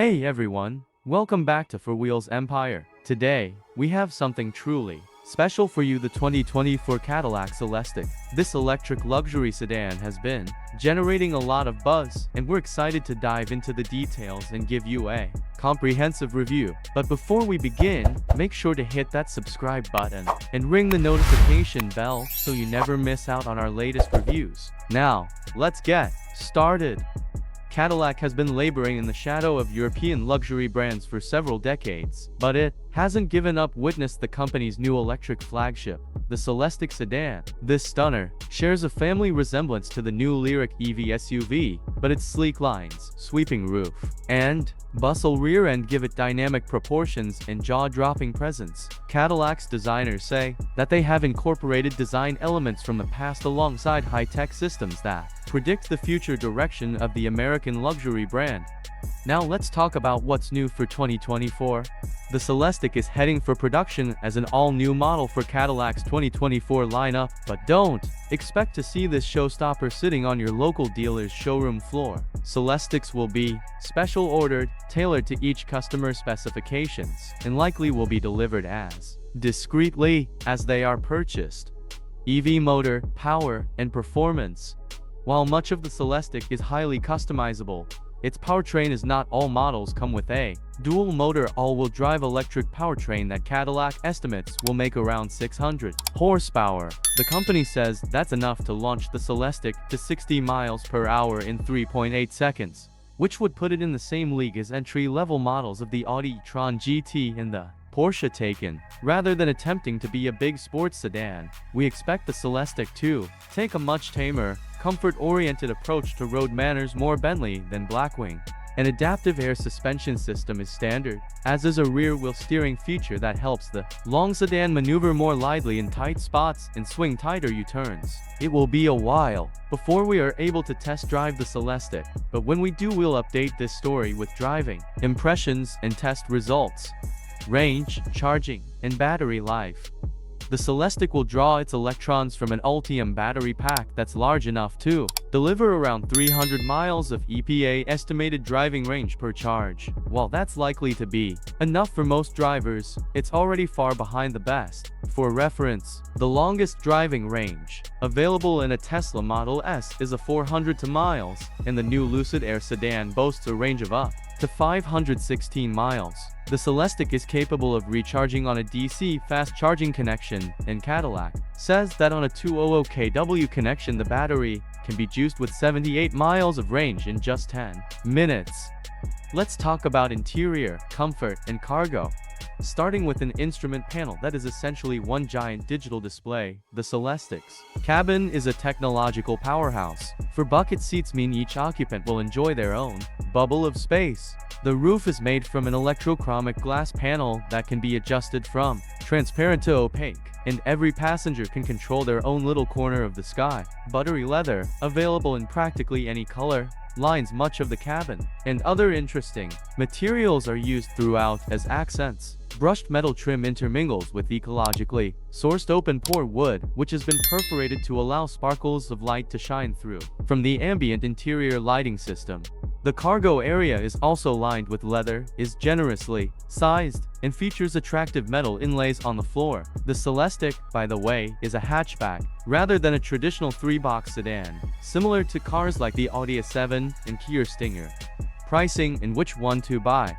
Hey everyone, welcome back to For Wheels Empire. Today, we have something truly special for you, the 2024 Cadillac Celestiq. This electric luxury sedan has been generating a lot of buzz, and we're excited to dive into the details and give you a comprehensive review. But before we begin, make sure to hit that subscribe button and ring the notification bell so you never miss out on our latest reviews. Now, let's get started. Cadillac has been laboring in the shadow of European luxury brands for several decades, but it hasn't given up. Witness the company's new electric flagship, the Celestiq sedan. This stunner shares a family resemblance to the new Lyriq EV SUV, but its sleek lines, sweeping roof, and bustle rear end give it dynamic proportions and jaw-dropping presence. Cadillac's designers say that they have incorporated design elements from the past alongside high-tech systems that predict the future direction of the American luxury brand. Now let's talk about what's new for 2024. The Celestiq is heading for production as an all-new model for Cadillac's 2024 lineup, but don't expect to see this showstopper sitting on your local dealer's showroom floor. Celestiqs will be special ordered, tailored to each customer's specifications, and likely will be delivered as discreetly as they are purchased. EV motor, power, and performance. While much of the Celestiq is highly customizable, its powertrain is not. All models come with a dual-motor all-wheel drive electric powertrain that Cadillac estimates will make around 600 horsepower. The company says that's enough to launch the Celestiq to 60 miles per hour in 3.8 seconds, which would put it in the same league as entry-level models of the Audi e-tron GT and the Porsche Taycan. Rather than attempting to be a big sports sedan, we expect the Celestiq to take a much tamer, comfort-oriented approach to road manners. More Bentley than Blackwing. An adaptive air suspension system is standard, as is a rear-wheel steering feature that helps the long sedan maneuver more lightly in tight spots and swing tighter U-turns. It will be a while before we are able to test drive the Celestiq, but when we do, we'll update this story with driving impressions and test results. Range, charging, and battery life. The Celestiq will draw its electrons from an Ultium battery pack that's large enough to deliver around 300 miles of EPA estimated driving range per charge. While that's likely to be enough for most drivers, it's already far behind the best. For reference, the longest driving range available in a Tesla Model S is 400 miles, and the new Lucid Air sedan boasts a range of up to 516 miles. The Celestiq is capable of recharging on a DC fast charging connection, and Cadillac says that on a 200 kW connection the battery can be juiced with 78 miles of range in just 10 minutes. Let's talk about interior, comfort, and cargo. Starting with an instrument panel that is essentially one giant digital display, the Celestiq's cabin is a technological powerhouse. For bucket seats mean each occupant will enjoy their own bubble of space. The roof is made from an electrochromic glass panel that can be adjusted from transparent to opaque, and every passenger can control their own little corner of the sky. Buttery leather, available in practically any color, lines much of the cabin, and other interesting materials are used throughout as accents. Brushed metal trim intermingles with ecologically sourced open-pore wood, which has been perforated to allow sparkles of light to shine through from the ambient interior lighting system. The cargo area is also lined with leather, is generously sized, and features attractive metal inlays on the floor. The Celestiq, by the way, is a hatchback rather than a traditional three-box sedan, similar to cars like the Audi A7 and Kia Stinger. Pricing and which one to buy.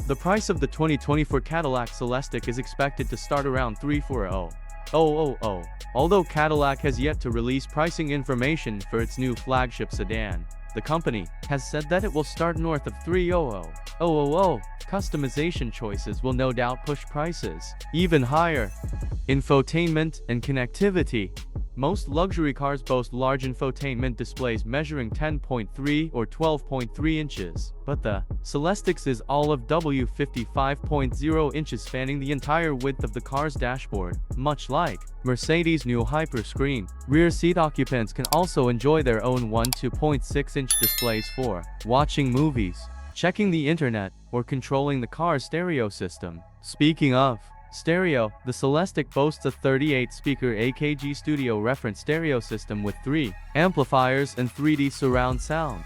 The price of the 2024 Cadillac Celestiq is expected to start around $340,000. Although Cadillac has yet to release pricing information for its new flagship sedan, the company has said that it will start north of $300,000. Customization choices will no doubt push prices even higher. Infotainment and connectivity. Most luxury cars boast large infotainment displays measuring 10.3 or 12.3 inches, but the Celestiq's is all of 55.0 inches, spanning the entire width of the car's dashboard. Much like Mercedes' new Hyperscreen, rear seat occupants can also enjoy their own 2.6-inch displays for watching movies, checking the internet, or controlling the car's stereo system. Speaking of stereo, the Celestiq boasts a 38-speaker AKG Studio reference stereo system with 3 amplifiers and 3D surround sound.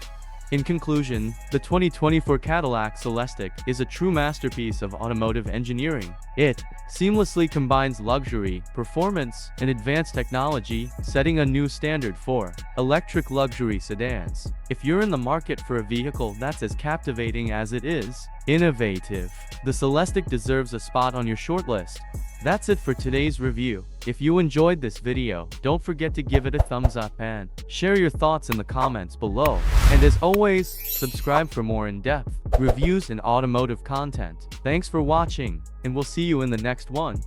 In conclusion, the 2024 Cadillac Celestiq is a true masterpiece of automotive engineering. It seamlessly combines luxury, performance, and advanced technology, setting a new standard for electric luxury sedans. If you're in the market for a vehicle that's as captivating as it is innovative, the Celestiq deserves a spot on your shortlist. That's it for today's review. If you enjoyed this video, don't forget to give it a thumbs up and share your thoughts in the comments below. And as always, subscribe for more in-depth reviews and automotive content. Thanks for watching, and we'll see you in the next one.